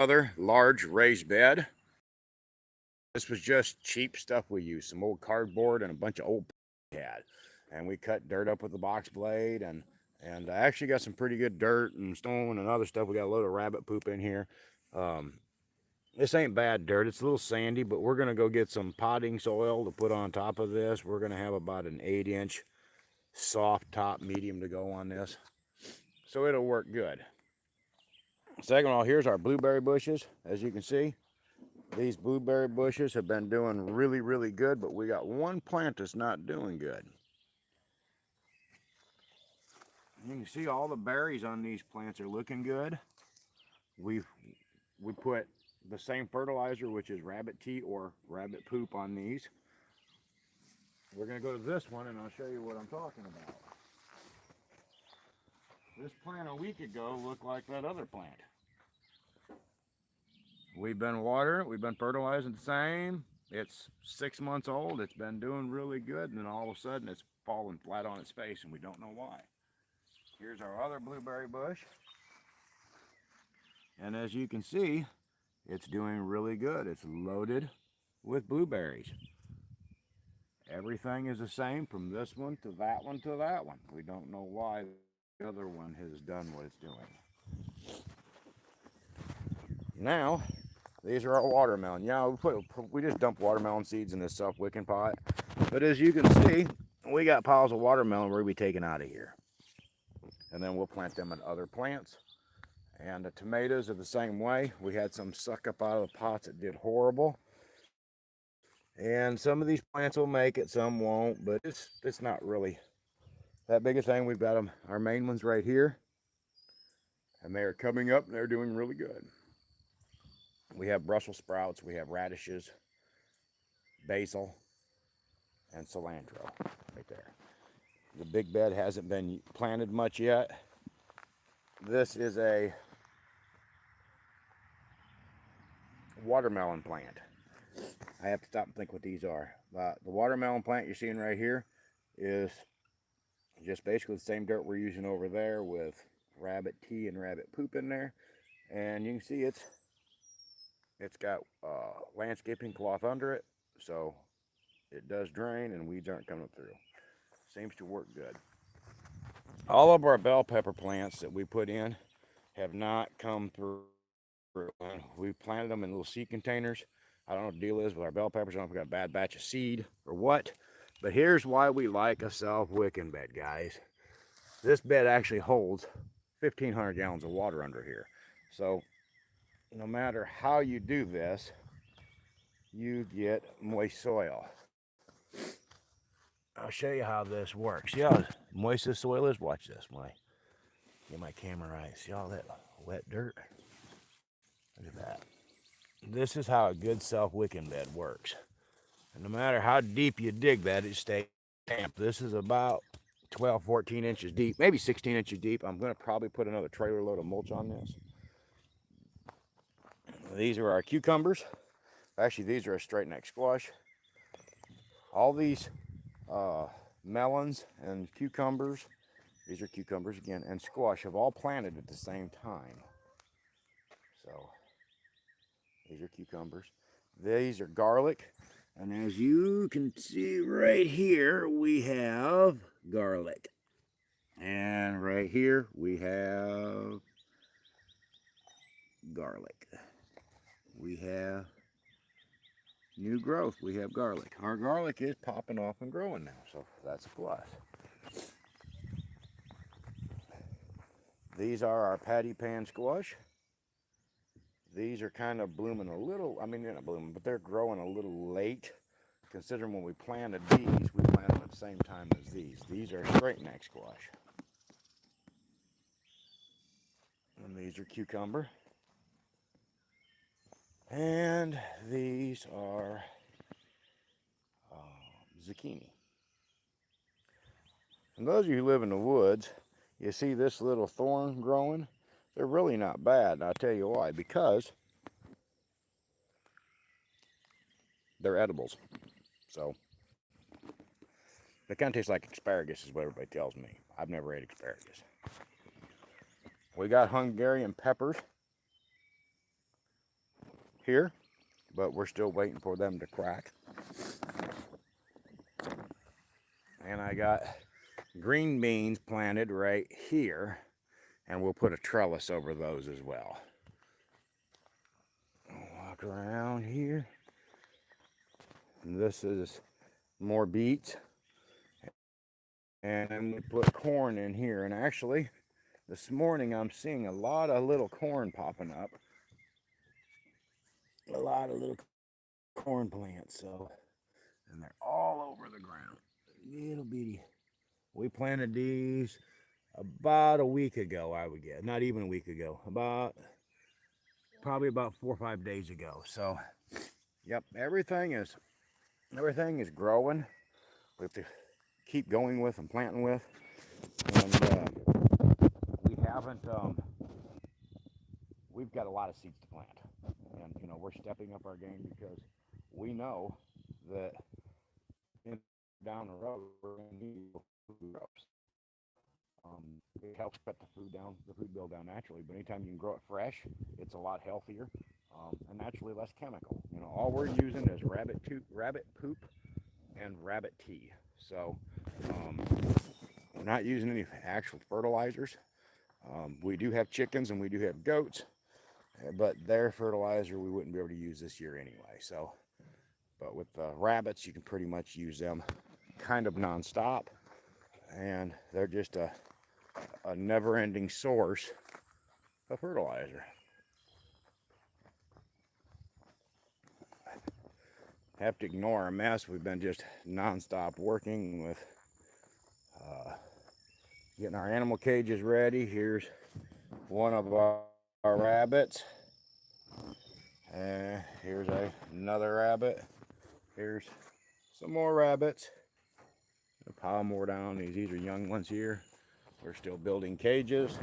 another large raised bed. This was just cheap stuff we used, some old cardboard and a bunch of old we had. And we cut dirt up with the box blade, and I actually got some pretty good dirt and stone and other stuff. We got a load of rabbit poop in here. Um, this ain't bad dirt. It's a little sandy, but we're going to go get some potting soil to put on top of this. We're going to have about an 8-inch soft top medium to go on this. So it'll work good. Second of all, here's our blueberry bushes. As you can see, these blueberry bushes have been doing really, really good, but we got one plant that's not doing good. You can see all the berries on these plants are looking good. We put the same fertilizer, which is rabbit tea or rabbit poop, on these. We're going to go to this one and I'll show you what I'm talking about. This plant a week ago looked like that other plant. We've been watering it, we've been fertilizing the same. It's 6 months old, it's been doing really good, and then all of a sudden it's falling flat on its face and we don't know why. Here's our other blueberry bush. And as you can see, it's doing really good. It's loaded with blueberries. Everything is the same from this one to that one to that one. We don't know why the other one has done what it's doing. Now, these are our watermelon. Yeah, we just dump watermelon seeds in this self-wicking pot. But as you can see, we got piles of watermelon we'll be taking out of here. And then we'll plant them in other plants. And the tomatoes are the same way. We had some suck up out of the pots that did horrible. And some of these plants will make it, some won't, but it's not really that big a thing. We've got them, our main ones right here. And they're coming up and they're doing really good. We have Brussels sprouts, we have radishes, basil, and cilantro right there. The big bed hasn't been planted much yet. This is a watermelon plant. I have to stop and think what these are. The watermelon plant you're seeing right here is just basically the same dirt we're using over there with rabbit tea and rabbit poop in there. And you can see it's got landscaping cloth under it, so it does drain and weeds aren't coming through. Seems to work good. All of our bell pepper plants that we put in have not come through. We planted them in little seed containers. I don't know what the deal is with our bell peppers. I don't know if we got a bad batch of seed or what. But here's why we like a self-wicking bed, guys. This bed actually holds 1,500 gallons of water under here. So no matter how you do this, you get moist soil. I'll show you how this works. See how moist this soil is? Watch this. Get my camera right. See all that wet dirt? Look at that. This is how a good self-wicking bed works. And no matter how deep you dig that, it stays damp. This is about 12, 14 inches deep, maybe 16 inches deep. I'm going to probably put another trailer load of mulch on this. These are our cucumbers. Actually, these are a straight neck squash. All these melons and cucumbers, these are cucumbers again, and squash have all planted at the same time. So these are cucumbers. These are garlic. And as you can see right here, we have garlic. And right here, we have garlic. We have new growth. We have garlic. Our garlic is popping off and growing now, so that's a plus. These are our patty pan squash. These are kind of blooming a little, I mean, they're not blooming, but they're growing a little late. Considering when we planted these, we planted them at the same time as these. These are straight neck squash. And these are cucumber. And these are zucchini. And those of you who live in the woods, you see this little thorn growing. They're really not bad, and I'll tell you why. Because they're edibles. So they kind of taste like asparagus is what everybody tells me. I've never ate asparagus. We got Hungarian peppers. here, but we're still waiting for them to crack. And I got green beans planted right here, and we'll put a trellis over those as well. Walk around here. And this is more beets. And then we put corn in here. And actually, this morning I'm seeing a lot of little corn popping up. A lot of little corn plants. So, and they're all over the ground. Little bitty. We planted these about a week ago, I would guess. Not even a week ago. Probably about 4 or 5 days ago. So, yep, everything is growing. We have to keep going with and planting with. And we haven't, we've got a lot of seeds to plant. And, you know, we're stepping up our game because we know that down the road, we're going to need food crops. It helps cut the food bill down naturally. But anytime you can grow it fresh, it's a lot healthier and naturally less chemical. You know, all we're using is rabbit poop and rabbit tea. So we're not using any actual fertilizers. We do have chickens and we do have goats, but their fertilizer we wouldn't be able to use this year anyway. So, but with rabbits, you can pretty much use them kind of nonstop, and they're just a never-ending source of fertilizer. Have to ignore our mess. We've been just nonstop working with getting our animal cages ready. Here's one of our rabbits. And here's another rabbit. Here's some more rabbits. A pile more down. These are young ones here. We're still building cages.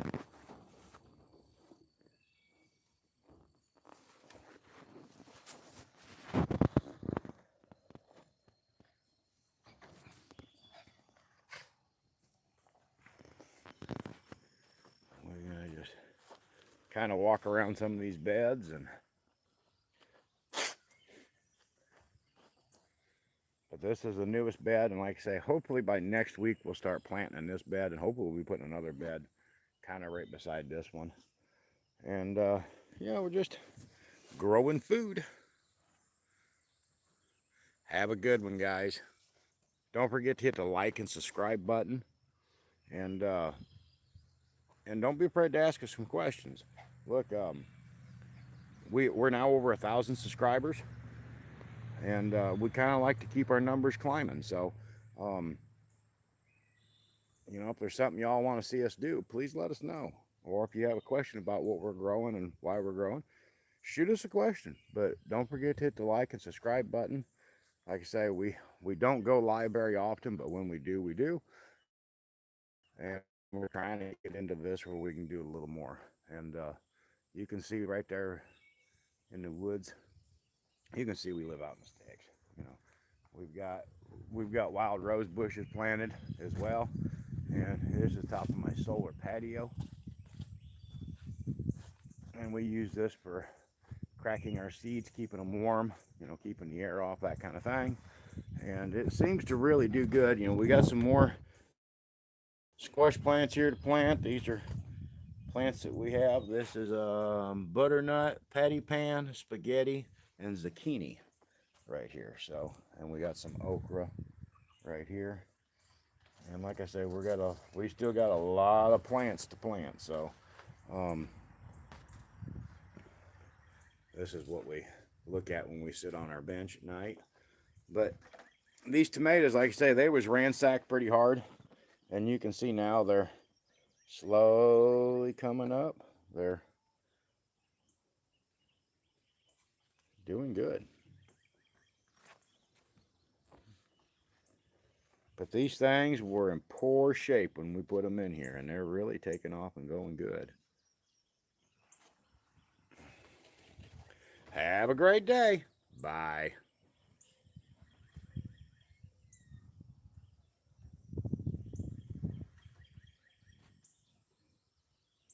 We're gonna just kind of walk around some of these beds and but this is the newest bed, and like I say, hopefully by next week we'll start planting in this bed, and hopefully we'll be putting another bed kind of right beside this one. And yeah, we're just growing food. Have a good one, guys. Don't forget to hit the like and subscribe button, and don't be afraid to ask us some questions. Look, we're now over 1,000 subscribers, and we kind of like to keep our numbers climbing. So, you know, if there's something y'all want to see us do, please let us know. Or if you have a question about what we're growing and why we're growing, shoot us a question. But don't forget to hit the like and subscribe button. Like I say, we don't go live very often, but when we do, we do. And we're trying to get into this where we can do a little more. And you can see right there in the woods, you can see we live out in the sticks. You know, we've got wild rose bushes planted as well. And here's the top of my solar patio. And we use this for cracking our seeds, keeping them warm, you know, keeping the air off, that kind of thing. And it seems to really do good. You know, we got some more squash plants here to plant. These are plants that we have. This is butternut, patty pan, spaghetti, and zucchini right here. So, and we got some okra right here. And like I say, we still got a lot of plants to plant. So, this is what we look at when we sit on our bench at night. But these tomatoes, like I say, they was ransacked pretty hard. And you can see now they're slowly coming up. They're doing good. But these things were in poor shape when we put them in here, and they're really taking off and going good. Have a great day. Bye.